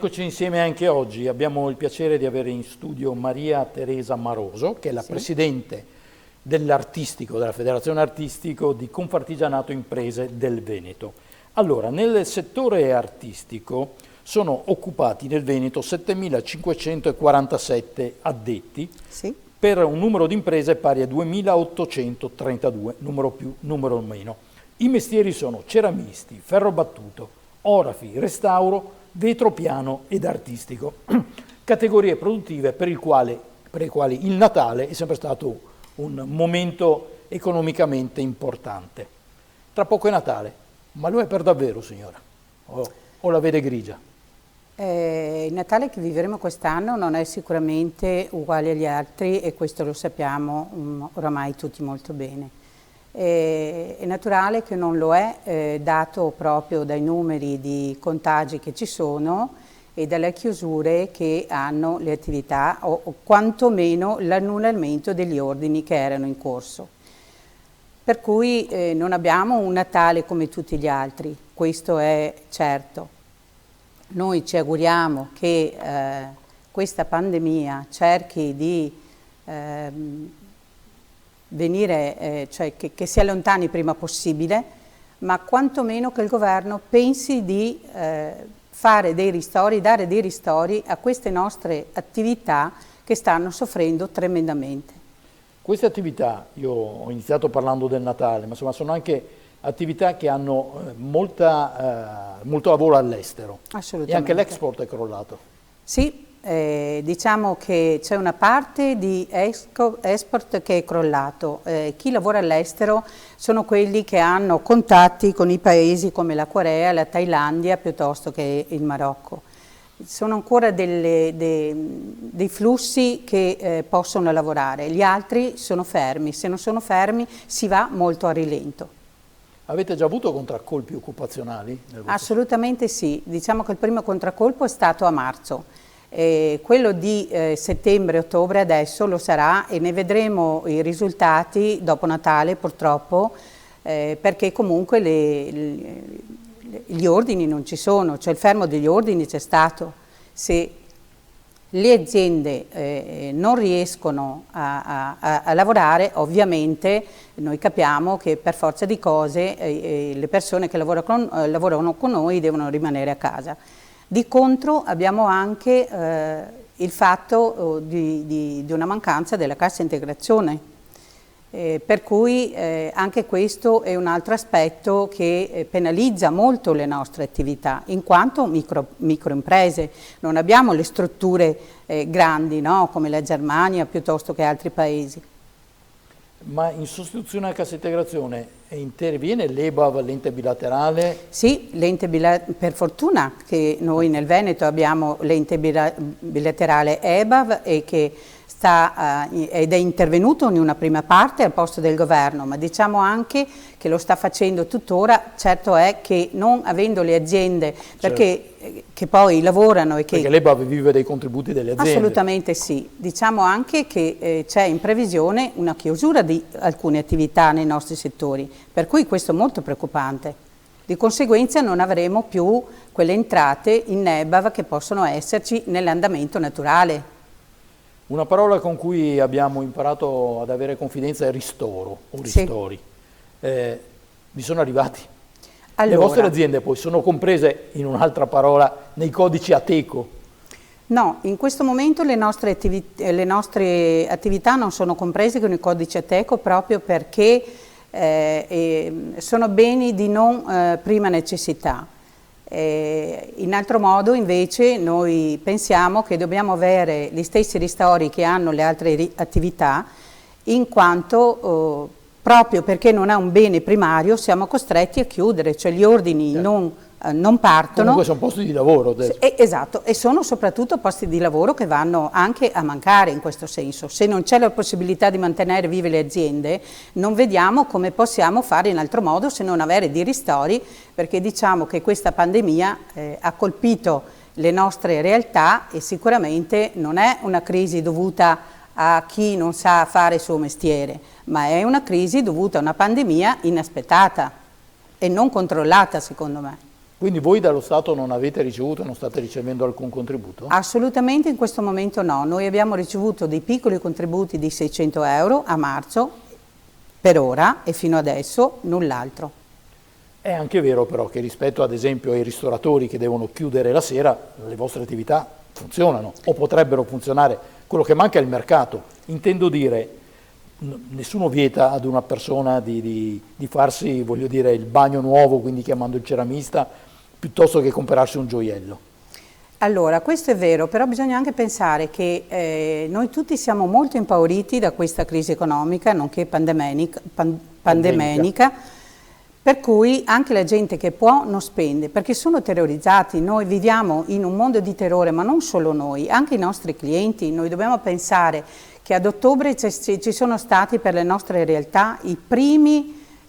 Eccoci insieme anche oggi. Abbiamo il piacere di avere in studio Maria Teresa Maroso, che è la presidente dell'Artistico, della Federazione Artistico di Confartigianato Imprese del Veneto. Allora, nel settore artistico sono occupati nel Veneto 7.547 addetti per un numero di imprese pari a 2.832, numero più, numero meno. I mestieri sono ceramisti, ferrobattuto, orafi, restauro, vetro piano ed artistico, categorie produttive per le quali il Natale è sempre stato un momento economicamente importante. Tra poco è Natale, ma lo è per davvero, signora? O la vede grigia? Il Natale che vivremo quest'anno non è sicuramente uguale agli altri e questo lo sappiamo oramai tutti molto bene. È naturale che non lo è, dato proprio dai numeri di contagi che ci sono e dalle chiusure che hanno le attività o quantomeno l'annullamento degli ordini che erano in corso. Per cui non abbiamo un Natale come tutti gli altri, questo è certo. Noi ci auguriamo che questa pandemia cerchi di cioè che si allontani il prima possibile, ma quantomeno che il governo pensi di fare dei ristori, dare dei ristori a queste nostre attività che stanno soffrendo tremendamente. Queste attività, io ho iniziato parlando del Natale, ma insomma sono anche attività che hanno molto lavoro all'estero. Assolutamente. E anche l'export è crollato. Sì. Diciamo che c'è una parte di export che è crollato. Chi lavora all'estero sono quelli che hanno contatti con i paesi come la Corea, la Thailandia piuttosto che il Marocco. Sono ancora dei flussi che possono lavorare, gli altri sono fermi, se non sono fermi si va molto a rilento. Avete già avuto contraccolpi occupazionali? Assolutamente sì, diciamo che il primo contraccolpo è stato a marzo. Quello di settembre-ottobre adesso lo sarà e ne vedremo i risultati dopo Natale purtroppo, perché comunque gli ordini non ci sono, cioè il fermo degli ordini c'è stato. Se le aziende non riescono a lavorare, ovviamente noi capiamo che per forza di cose le persone che lavorano con noi devono rimanere a casa. Di contro abbiamo anche il fatto di una mancanza della cassa integrazione, per cui anche questo è un altro aspetto che penalizza molto le nostre attività, in quanto microimprese. Non abbiamo le strutture grandi, no? Come la Germania piuttosto che altri paesi. Ma in sostituzione alla cassa integrazione interviene l'EBAV, l'ente bilaterale? Sì, per fortuna che noi nel Veneto abbiamo l'ente bilaterale EBAV e che ed è intervenuto in una prima parte al posto del governo, ma diciamo anche che lo sta facendo tuttora. Certo è che non avendo le aziende, perché che poi lavorano e che... Perché l'EBAV vive dei contributi delle aziende. Assolutamente sì. Diciamo anche che c'è in previsione una chiusura di alcune attività nei nostri settori, per cui questo è molto preoccupante. Di conseguenza non avremo più quelle entrate in EBAV che possono esserci nell'andamento naturale. Una parola con cui abbiamo imparato ad avere confidenza è ristoro o ristori. Vi sono arrivati? Allora, le vostre aziende poi sono comprese, in un'altra parola, nei codici Ateco? No, in questo momento le nostre attività non sono comprese con i codici Ateco proprio perché sono beni di non prima necessità. In altro modo invece noi pensiamo che dobbiamo avere gli stessi ristori che hanno le altre attività, in quanto proprio perché non è un bene primario siamo costretti a chiudere, cioè gli ordini non partono. Comunque sono posti di lavoro adesso. Esatto, e sono soprattutto posti di lavoro che vanno anche a mancare in questo senso. Se non c'è la possibilità di mantenere vive le aziende, non vediamo come possiamo fare in altro modo se non avere dei ristori, perché diciamo che questa pandemia ha colpito le nostre realtà e sicuramente non è una crisi dovuta a chi non sa fare il suo mestiere, ma è una crisi dovuta a una pandemia inaspettata e non controllata secondo me. Quindi voi dallo Stato non avete ricevuto, non state ricevendo alcun contributo? Assolutamente in questo momento no, noi abbiamo ricevuto dei piccoli contributi di 600 euro a marzo, per ora e fino adesso null'altro. È anche vero però che rispetto ad esempio ai ristoratori che devono chiudere la sera, le vostre attività funzionano o potrebbero funzionare, quello che manca è il mercato. Intendo dire, nessuno vieta ad una persona di farsi, voglio dire, il bagno nuovo, quindi chiamando il ceramista, piuttosto che comprarsi un gioiello. Allora, questo è vero, però bisogna anche pensare che noi tutti siamo molto impauriti da questa crisi economica, nonché pandemica, per cui anche la gente che può non spende, perché sono terrorizzati. Noi viviamo in un mondo di terrore, ma non solo noi, anche i nostri clienti. Noi dobbiamo pensare che ad ottobre ci sono stati per le nostre realtà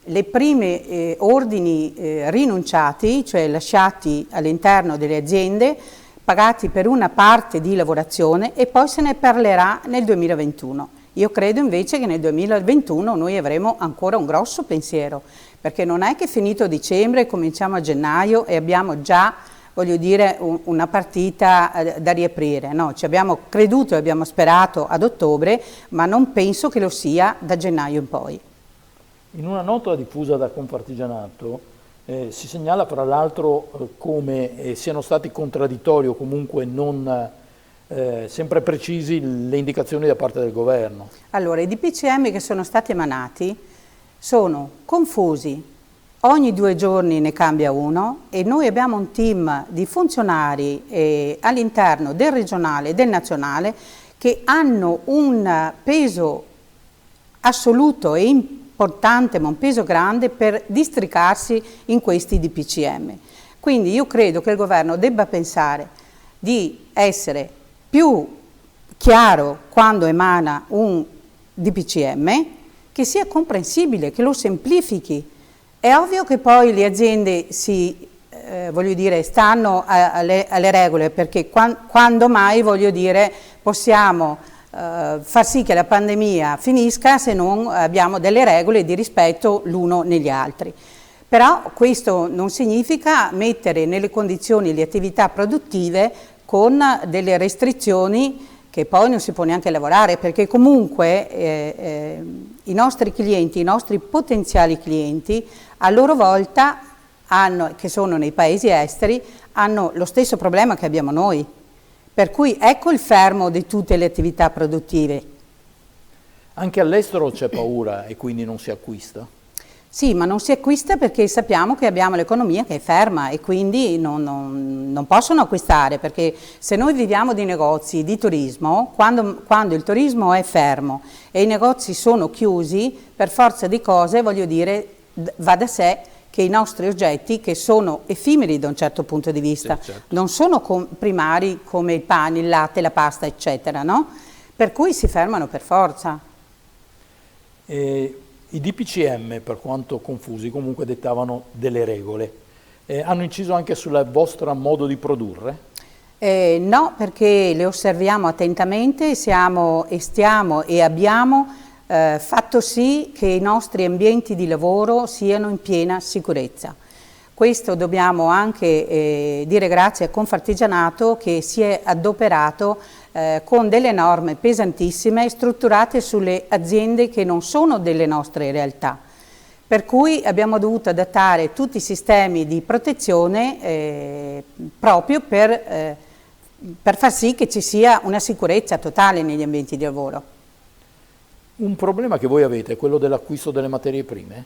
le prime ordini rinunciati, cioè lasciati all'interno delle aziende, pagati per una parte di lavorazione, e poi se ne parlerà nel 2021. Io credo invece che nel 2021 noi avremo ancora un grosso pensiero, perché non è che finito dicembre cominciamo a gennaio e abbiamo già, voglio dire, una partita da riaprire. No, ci abbiamo creduto e abbiamo sperato ad ottobre, ma non penso che lo sia da gennaio in poi. In una nota diffusa da Confartigianato si segnala fra l'altro come siano stati contraddittori o comunque non sempre precisi le indicazioni da parte del governo. Allora, i DPCM che sono stati emanati sono confusi, ogni 2 giorni ne cambia uno e noi abbiamo un team di funzionari all'interno del regionale e del nazionale che hanno un peso assoluto e importante, ma un peso grande per districarsi in questi DPCM. Quindi io credo che il governo debba pensare di essere più chiaro quando emana un DPCM, che sia comprensibile, che lo semplifichi. È ovvio che poi le aziende voglio dire, stanno alle regole, perché quando mai, voglio dire, possiamo far sì che la pandemia finisca se non abbiamo delle regole di rispetto l'uno negli altri. Però questo non significa mettere nelle condizioni le attività produttive con delle restrizioni che poi non si può neanche lavorare, perché comunque i nostri clienti, i nostri potenziali clienti, a loro volta, che sono nei paesi esteri, hanno lo stesso problema che abbiamo noi. Per cui ecco il fermo di tutte le attività produttive. Anche all'estero c'è paura e quindi non si acquista? Sì, ma non si acquista perché sappiamo che abbiamo l'economia che è ferma e quindi non possono acquistare, perché se noi viviamo di negozi, di turismo, quando il turismo è fermo e i negozi sono chiusi, per forza di cose, voglio dire, va da sé che i nostri oggetti, che sono effimeri da un certo punto di vista, sì, certo, non sono primari come il pane, il latte, la pasta, eccetera, no? Per cui si fermano per forza. I DPCM, per quanto confusi, comunque dettavano delle regole. Hanno inciso anche sul vostro modo di produrre? No, perché le osserviamo attentamente, stiamo e abbiamo fatto sì che i nostri ambienti di lavoro siano in piena sicurezza. Questo dobbiamo anche dire grazie a Confartigianato, che si è adoperato con delle norme pesantissime strutturate sulle aziende che non sono delle nostre realtà. Per cui abbiamo dovuto adattare tutti i sistemi di protezione proprio per far sì che ci sia una sicurezza totale negli ambienti di lavoro. Un problema che voi avete è quello dell'acquisto delle materie prime?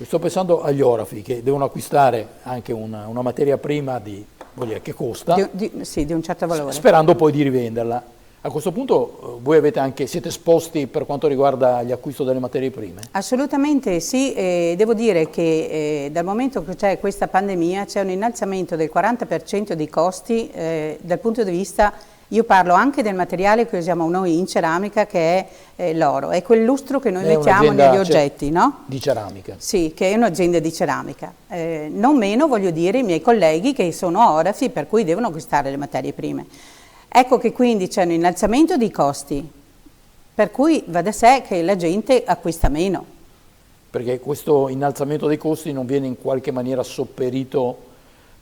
Sto pensando agli orafi che devono acquistare anche una materia prima che costa, sì, di un certo valore, sperando poi di rivenderla. A questo punto voi siete esposti per quanto riguarda gli acquisti delle materie prime? Assolutamente sì, devo dire che dal momento che c'è questa pandemia c'è un innalzamento del 40% dei costi dal punto di vista. Io parlo anche del materiale che usiamo noi in ceramica, che è l'oro, è quel lustro che noi mettiamo negli oggetti, no? Di ceramica. Sì, che è un'azienda di ceramica. Non meno, voglio dire, i miei colleghi che sono orafi, per cui devono acquistare le materie prime. Ecco che quindi c'è un innalzamento dei costi, per cui va da sé che la gente acquista meno. Perché questo innalzamento dei costi non viene in qualche maniera sopperito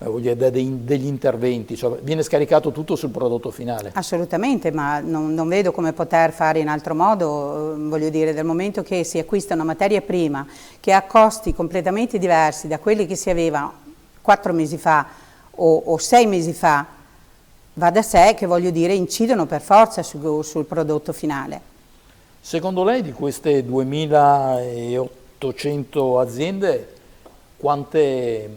degli interventi, cioè, viene scaricato tutto sul prodotto finale. Assolutamente, ma non vedo come poter fare in altro modo, voglio dire, dal momento che si acquista una materia prima che ha costi completamente diversi da quelli che si aveva 4 mesi fa o 6 mesi fa, va da sé che, voglio dire, incidono per forza sul prodotto finale. Secondo lei di queste 2.800 aziende, quante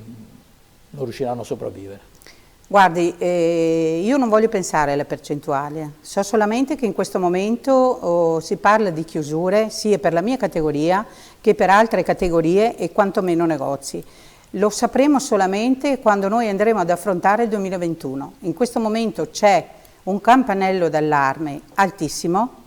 non riusciranno a sopravvivere? Guardi, io non voglio pensare alle percentuali, so solamente che in questo momento si parla di chiusure sia per la mia categoria che per altre categorie e quantomeno negozi. Lo sapremo solamente quando noi andremo ad affrontare il 2021. In questo momento c'è un campanello d'allarme altissimo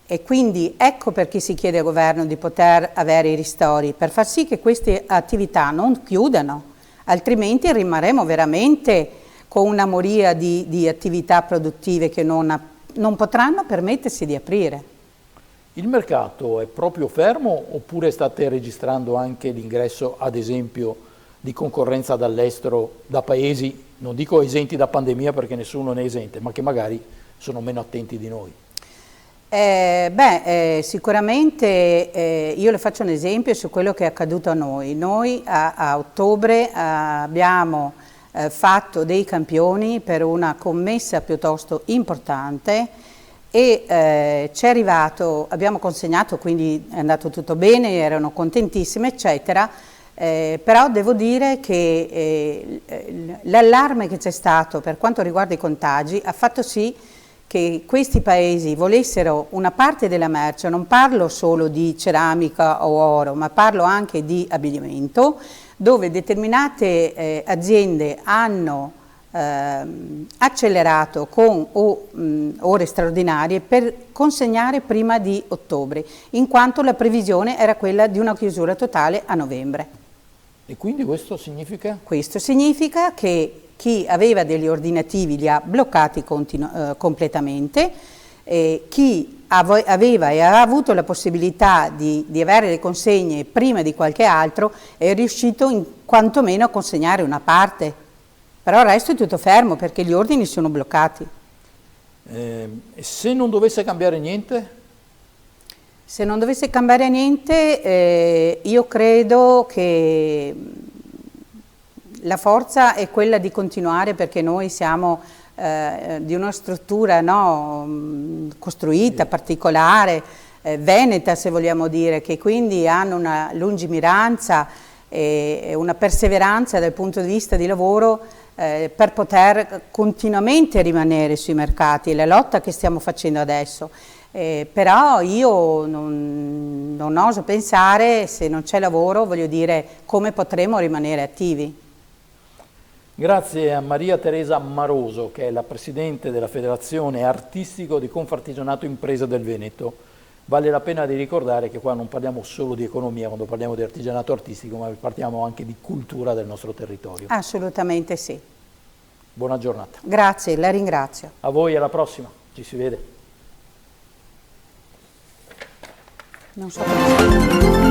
e quindi ecco perché si chiede al governo di poter avere i ristori, per far sì che queste attività non chiudano, altrimenti rimarremo veramente con una moria di attività produttive che non potranno permettersi di aprire. Il mercato è proprio fermo oppure state registrando anche l'ingresso, ad esempio, di concorrenza dall'estero, da paesi, non dico esenti da pandemia perché nessuno ne è esente, ma che magari sono meno attenti di noi? Sicuramente io le faccio un esempio su quello che è accaduto a noi. Noi a ottobre abbiamo fatto dei campioni per una commessa piuttosto importante e ci è arrivato, abbiamo consegnato, quindi è andato tutto bene, erano contentissime eccetera, però devo dire che l'allarme che c'è stato per quanto riguarda i contagi ha fatto sì che questi paesi volessero una parte della merce, non parlo solo di ceramica o oro, ma parlo anche di abbigliamento, dove determinate aziende hanno accelerato con ore straordinarie per consegnare prima di ottobre, in quanto la previsione era quella di una chiusura totale a novembre. E quindi questo significa? Questo significa che chi aveva degli ordinativi li ha bloccati completamente, chi aveva e ha avuto la possibilità di avere le consegne prima di qualche altro è riuscito quantomeno a consegnare una parte. Però il resto è tutto fermo perché gli ordini sono bloccati. E se non dovesse cambiare niente? Se non dovesse cambiare niente, io credo che la forza è quella di continuare perché noi siamo di una struttura costruita, particolare, veneta se vogliamo dire, che quindi hanno una lungimiranza e una perseveranza dal punto di vista di lavoro per poter continuamente rimanere sui mercati, la lotta che stiamo facendo adesso. Però io non oso pensare, se non c'è lavoro, voglio dire, come potremo rimanere attivi. Grazie a Maria Teresa Maroso, che è la Presidente della Federazione Artistico di Confartigianato Imprese del Veneto. Vale la pena di ricordare che qua non parliamo solo di economia quando parliamo di artigianato artistico, ma parliamo anche di cultura del nostro territorio. Assolutamente sì. Buona giornata. Grazie, la ringrazio. A voi, alla prossima. Ci si vede. Non so come